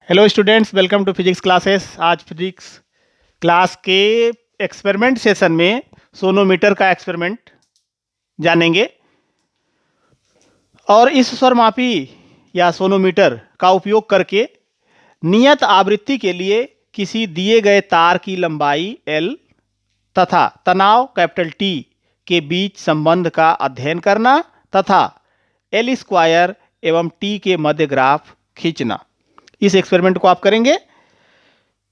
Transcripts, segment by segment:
Hello students, welcome to physics classes. आज physics class के experiment session में sonometer का एक्सपेरिमेंट जानेंगे। और इस स्वरमापी या सोनोमीटर का उपयोग करके नियत आवृत्ति के लिए किसी दिए गए तार की लंबाई L तथा तनाव कैपिटल T के बीच संबंध का अध्ययन करना तथा L स्क्वायर एवं T के मध्य ग्राफ खींचना। इस एक्सपेरिमेंट को आप करेंगे।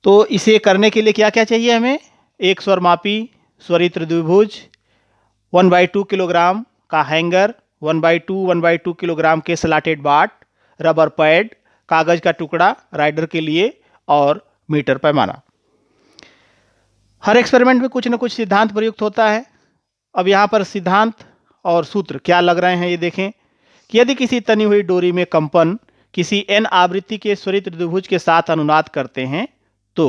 तो इसे करने के लिए क्या क्या चाहिए हमें? एक स्वरमापी स्वरित्र द्विभुज, 1/2 किलोग्राम का हैंगर, 1/2 किलोग्राम के स्लॉटेड बाट, रबर पैड, कागज का टुकड़ा राइडर के लिए और मीटर पैमाना। हर एक्सपेरिमेंट में कुछ न कुछ सिद्धांत प्रयुक्त होता है। अब यहाँ पर सिद्धांत और सूत्र क्या लग रहे हैं ये देखें कि यदि किसी तनी हुई डोरी में कंपन किसी n आवृत्ति के स्वरित्र द्विभुज के साथ अनुनाद करते हैं तो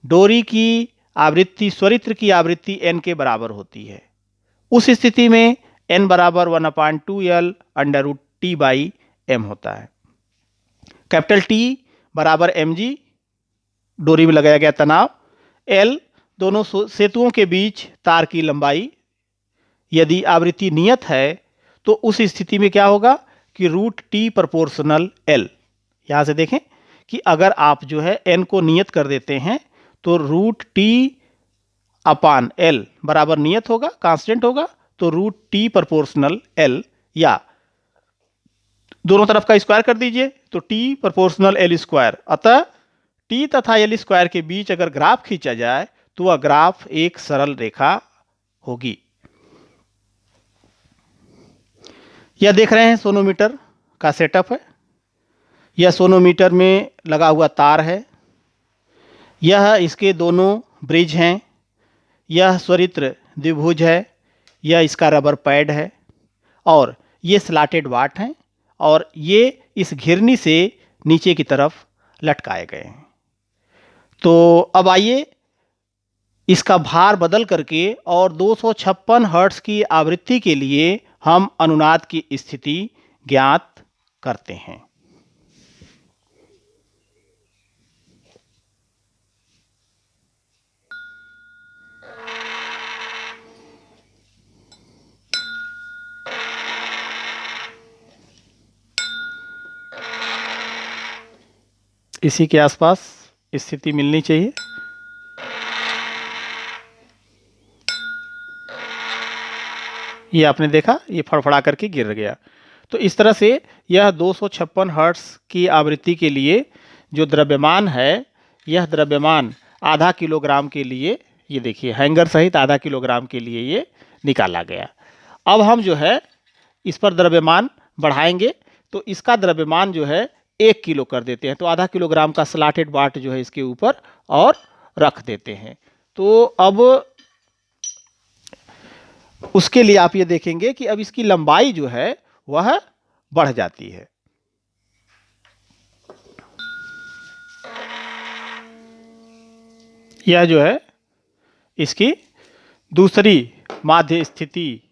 डोरी की आवृत्ति स्वरित्र की आवृत्ति n के बराबर होती है। उस स्थिति में n बराबर 1/2L under root T by m होता है। कैपिटल T बराबर mg डोरी में लगाया गया तनाव, L दोनों सेतुओं के बीच तार की लंबाई। यदि आवृत्ति नियत है तो उस स्थिति में क्या होगा कि रूट T प्रोपोर्शनल L। यहाँ से देखें कि अगर आप जो है n को नियत कर देते हैं तो रूट T अपान L बराबर नियत होगा, कांस्टेंट होगा, तो रूट T प्रोपोर्शनल L या दोनों तरफ का स्क्वायर कर दीजिए तो T प्रोपोर्शनल L स्क्वायर। अतः T तथा L स्क्वायर के बीच अगर ग्राफ खींचा जाए तो वह ग्राफ एक सरल रेखा होगी। यह देख रहे हैं सोनोमीटर का सेटअप है। यह सोनोमीटर में लगा हुआ तार है। यह इसके दोनों ब्रिज हैं। यह स्वरित्र द्विभुज है। यह इसका रबर पैड है और ये स्लॉटेड वाट हैं और ये इस घिरनी से नीचे की तरफ लटकाए गए हैं। तो अब आइए इसका भार बदल करके और 256 हर्ट्ज की आवृत्ति के लिए हम अनुनाद की स्थिति ज्ञात करते हैं। इसी के आसपास स्थिति मिलनी चाहिए। ये आपने देखा, ये फड़फड़ा करके गिर गया। तो इस तरह से यह 256 हर्ट्ज की आवृत्ति के लिए जो द्रव्यमान है, यह द्रव्यमान आधा किलोग्राम के लिए, ये देखिए हैंगर सहित आधा किलोग्राम के लिए ये निकाला गया। अब हम जो है इस पर द्रव्यमान बढ़ाएंगे तो इसका द्रव्यमान जो है 1 किलो कर देते हैं। तो आधा किलोग्राम का स्लॉटेड बाट जो है इसके ऊपर और रख देते हैं। तो अब उसके लिए आप ये देखेंगे कि अब इसकी लंबाई जो है वह बढ़ जाती है। यह जो है इसकी दूसरी माध्य स्थिति,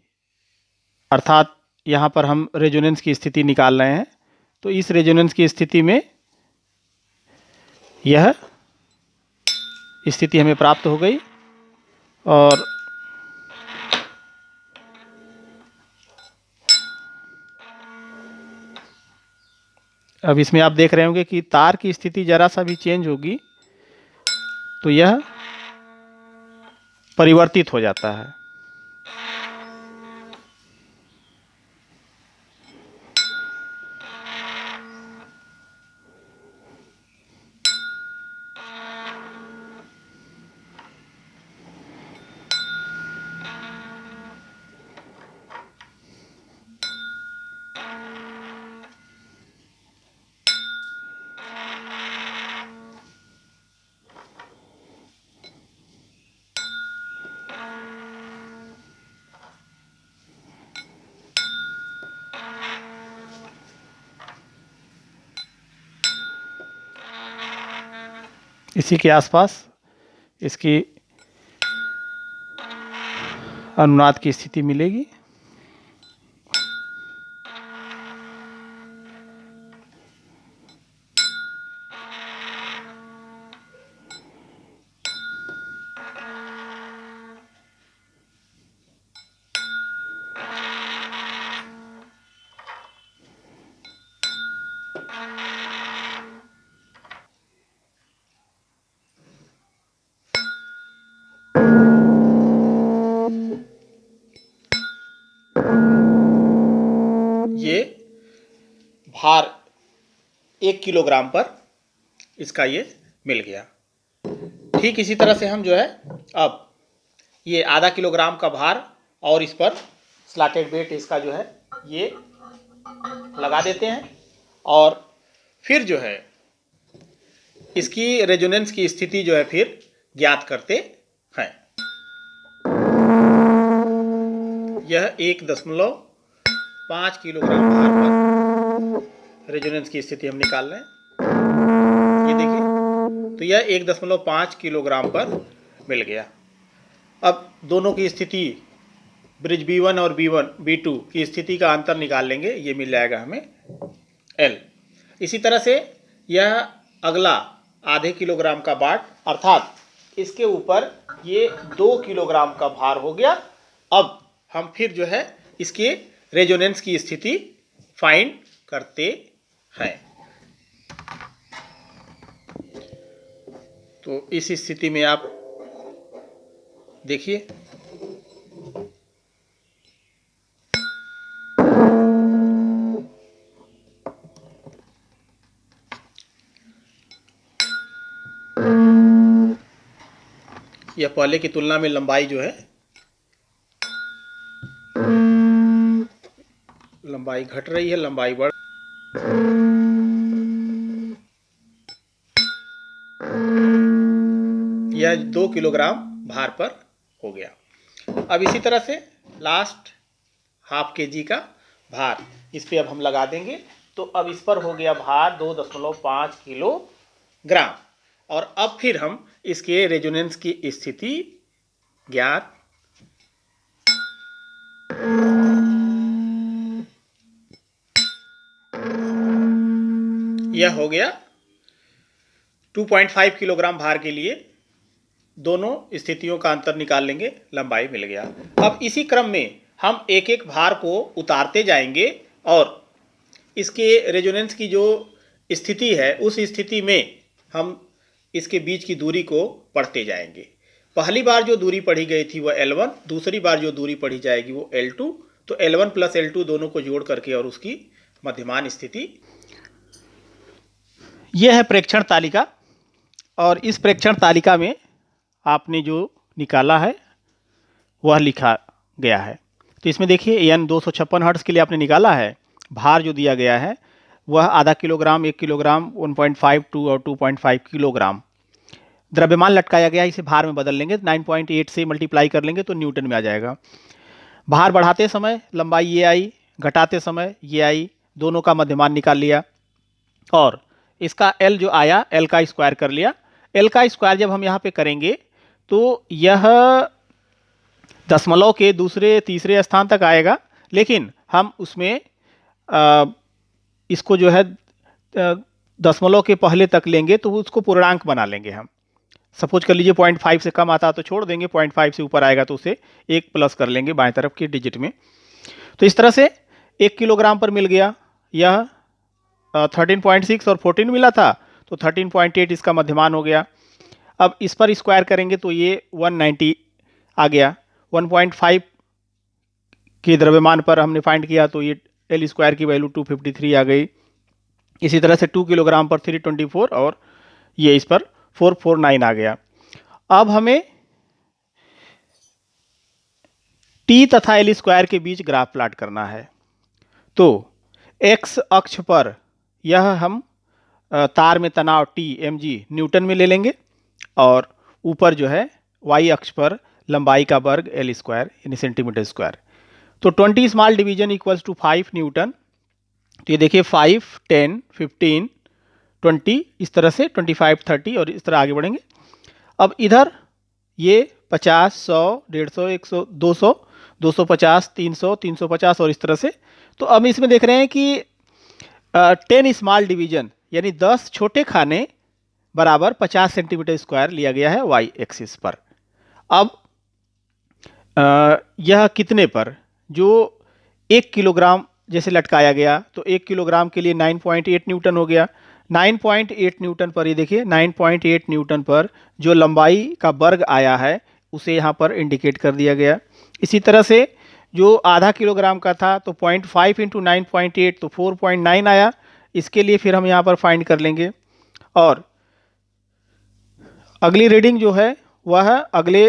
अर्थात यहां पर हम रेजोनेंस की स्थिति निकाल रहे हैं। तो इस रेजोनेंस की स्थिति में यह स्थिति हमें प्राप्त हो गई और अब इसमें आप देख रहे होंगे कि तार की स्थिति जरा सा भी चेंज होगी तो यह परिवर्तित हो जाता है। इसी के आसपास इसकी अनुनाद की स्थिति मिलेगी। 1 किलोग्राम पर इसका ये मिल गया। ठीक इसी तरह से हम जो है अब ये आधा किलोग्राम का भार और इस पर स्लॉटेड वेट इसका जो है ये लगा देते हैं और फिर जो है इसकी रेजोनेंस की स्थिति जो है फिर ज्ञात करते हैं। यह 1.5 किलोग्राम भार पर रेजोनेंस की स्थिति हम निकाल रहे हैं। ये देखिए, तो यह 1.5 किलोग्राम पर मिल गया। अब दोनों की स्थिति ब्रिज B1 और B2 की स्थिति का अंतर निकाल लेंगे, ये मिल जाएगा हमें L। इसी तरह से यह अगला आधे किलोग्राम का बाट अर्थात इसके ऊपर ये 2 किलोग्राम का भार हो गया। अब हम फिर जो है इसके रेजोनेंस की स्थिति फाइंड करते हैं। तो इस स्थिति में आप देखिए, यह पहले की तुलना में लंबाई जो है लंबाई घट रही है, लंबाई बढ़, यह 2 किलोग्राम भार पर हो गया। अब इसी तरह से लास्ट हाफ kg का भार इस पे अब हम लगा देंगे। तो अब इस पर हो गया भार 2.5 किलोग्राम और अब फिर हम इसके रेजोनेंस की स्थिति ज्ञात यह हो गया 2.5 किलोग्राम भार के लिए दोनों स्थितियों का अंतर निकाल लेंगे, लंबाई मिल गया। अब इसी क्रम में हम एक एक भार को उतारते जाएंगे और इसके रेजोनेंस की जो स्थिति है उस स्थिति में हम इसके बीच की दूरी को पढ़ते जाएंगे। पहली बार जो दूरी पढ़ी गई थी वह L1, दूसरी बार जो दूरी पढ़ी जाएगी वो L2। तो L1 प्लस L2 दोनों को जोड़ करके और उसकी मध्यमान स्थिति, यह है प्रेक्षण तालिका। और इस प्रेक्षण तालिका में आपने जो निकाला है वह लिखा गया है। तो इसमें देखिए N 256 हर्ट्ज के लिए आपने निकाला है। भार जो दिया गया है वह आधा किलोग्राम, 1 किलोग्राम, 1.52 और 2.5 किलोग्राम। द्रव्यमान लटकाया गया, इसे भार में बदल लेंगे, 9.8 से मल्टीप्लाई कर लेंगे तो न्यूटन में आ जाएगा। भार बढ़ाते समय लंबाई ये आई, घटाते समय ये आई, दोनों का मध्यमान निकाल लिया और इसका L जो आया L का स्क्वायर कर लिया। L का स्क्वायर जब हम यहाँ पे करेंगे तो यह दशमलव के दूसरे तीसरे स्थान तक आएगा, लेकिन हम उसमें इसको जो है दशमलव के पहले तक लेंगे तो उसको पूर्णांक बना लेंगे हम। सपोज कर लीजिए 0.5 से कम आता तो छोड़ देंगे, 0.5 से ऊपर आएगा तो उसे 1 प्लस कर लेंगे बाएं तरफ के डिजिट में। तो इस तरह से 1 किलोग्राम पर मिल गया। यह 13.6 और 14 मिला था तो 13.8 इसका मध्यमान हो गया। अब इस पर स्क्वायर करेंगे तो ये 190 आ गया। 1.5 के द्रव्यमान पर हमने फाइंड किया तो ये L स्क्वायर की वैल्यू 253 आ गई। इसी तरह से 2 किलोग्राम पर 324 और ये इस पर 449 आ गया। अब हमें T तथा L स्क्वायर के बीच ग्राफ प्लॉट करना है। तो x अक्ष पर यह हम तार में तनाव T mg न्यूटन में ले लेंगे और ऊपर जो है y अक्ष पर लंबाई का वर्ग L स्क्वायर यानी सेंटीमीटर स्क्वायर। तो 20 small division equals to 5 newton. तो ये देखिए 5, 10, 15, 20 इस तरह से 25, 30 और इस तरह आगे बढ़ेंगे। अब इधर ये 50, 100, 150, 100, 200, 250, 300, 350 और इस तरह से। तो अब इसमें देख रहे हैं कि 10 स्मॉल डिवीजन यानी 10 छोटे खाने बराबर 50 सेंटीमीटर स्क्वायर लिया गया है वाई एक्सिस पर। अब यह कितने पर, जो 1 किलोग्राम जैसे लटकाया गया तो 1 किलोग्राम के लिए 9.8 न्यूटन हो गया। 9.8 न्यूटन पर, ये देखिए 9.8 न्यूटन पर जो लंबाई का वर्ग आया है उसे यहाँ पर इंडिकेट कर दिया गया। इसी तरह से जो आधा किलोग्राम का था तो 0.5 इंटू 9.8 तो 4.9 आया। इसके लिए फिर हम यहाँ पर फाइंड कर लेंगे। और अगली रीडिंग जो है वह अगले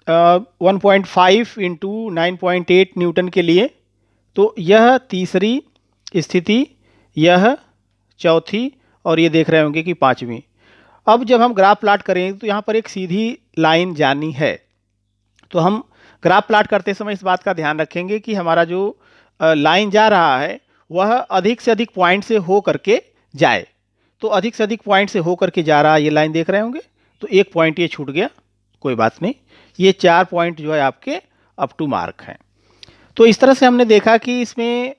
1.5 इंटू 9.8 न्यूटन के लिए। तो यह तीसरी स्थिति, यह चौथी, और ये देख रहे होंगे कि पांचवी। अब जब हम ग्राफ प्लाट करेंगे तो यहाँ पर एक सीधी लाइन जानी है। तो हम ग्राफ प्लाट करते समय इस बात का ध्यान रखेंगे कि हमारा जो लाइन जा रहा है वह अधिक से अधिक पॉइंट से हो करके जाए। तो अधिक से अधिक पॉइंट से हो करके जा रहा है, ये लाइन देख रहे होंगे। तो एक पॉइंट ये छूट गया, कोई बात नहीं, ये 4 पॉइंट जो है आपके अप टू मार्क हैं। तो इस तरह से हमने देखा कि इसमें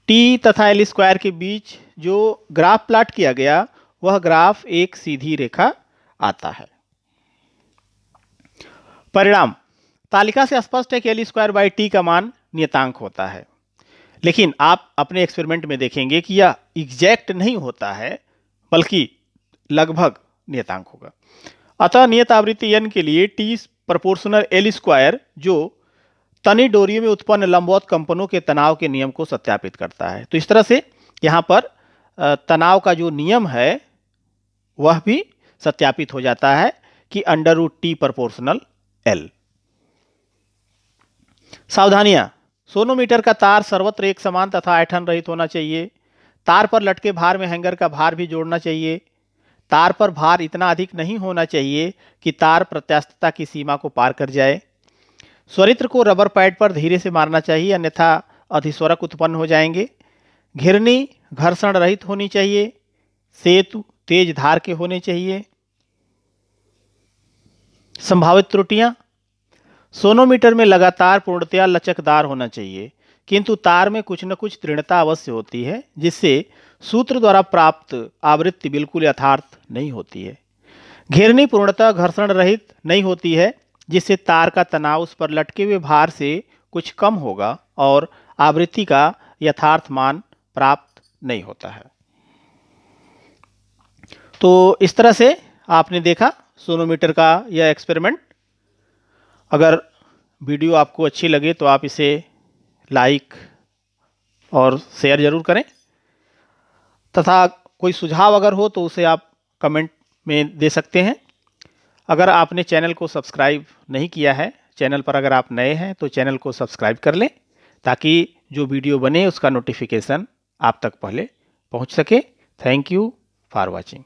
टी तथा एल स्क्वायर के बीच जो ग्राफ प्लाट किया गया वह ग्राफ एक सीधी रेखा आता है। परिणाम, तालिका से स्पष्ट है कि एल स्क्वायर बाई टी का मान नियतांक होता है, लेकिन आप अपने एक्सपेरिमेंट में देखेंगे कि यह एग्जैक्ट नहीं होता है बल्कि लगभग नियतांक होगा। अतः नियत आवृत्ति n के लिए टी प्रोपोर्शनल एल स्क्वायर जो तनी डोरियों में उत्पन्न लंबवत कंपनों के तनाव के नियम को सत्यापित करता है। तो इस तरह से यहाँ पर तनाव का जो नियम है वह भी सत्यापित हो जाता है कि under root T proportional L. सावधानियां, सोनोमीटर का तार सर्वत्र एक समान तथा ऐंठन रहित होना चाहिए। तार पर लटके भार में हैंगर का भार भी जोड़ना चाहिए। तार पर भार इतना अधिक नहीं होना चाहिए कि तार प्रत्यास्थता की सीमा को पार कर जाए। स्वरित्र को रबर पैड पर धीरे से मारना चाहिए, अन्यथा अधिस्वरक उत्पन्न हो जाएंगे। घिरनी घर्षण रहित होनी चाहिए। सेतु तेज धार के होने चाहिए। संभावित त्रुटियां, सोनोमीटर में लगातार पूर्णतया लचकदार होना चाहिए, किंतु तार में कुछ न कुछ दृढ़ता अवश्य होती है, जिससे सूत्र द्वारा प्राप्त आवृत्ति बिल्कुल यथार्थ नहीं होती है। घेरनी पूर्णतः घर्षण रहित नहीं होती है, जिससे तार का तनाव उस पर लटके हुए भार से कुछ कम होगा और आवृत्ति का यथार्थ मान प्राप्त नहीं होता है। तो इस तरह से आपने देखा सोनोमीटर का यह एक्सपेरिमेंट। अगर वीडियो आपको अच्छी लगे तो आप इसे लाइक और शेयर जरूर करें, तथा कोई सुझाव अगर हो तो उसे आप कमेंट में दे सकते हैं। अगर आपने चैनल को सब्सक्राइब नहीं किया है, चैनल पर अगर आप नए हैं तो चैनल को सब्सक्राइब कर लें, ताकि जो वीडियो बने उसका नोटिफिकेशन आप तक पहले पहुंच सके। Thank you for watching.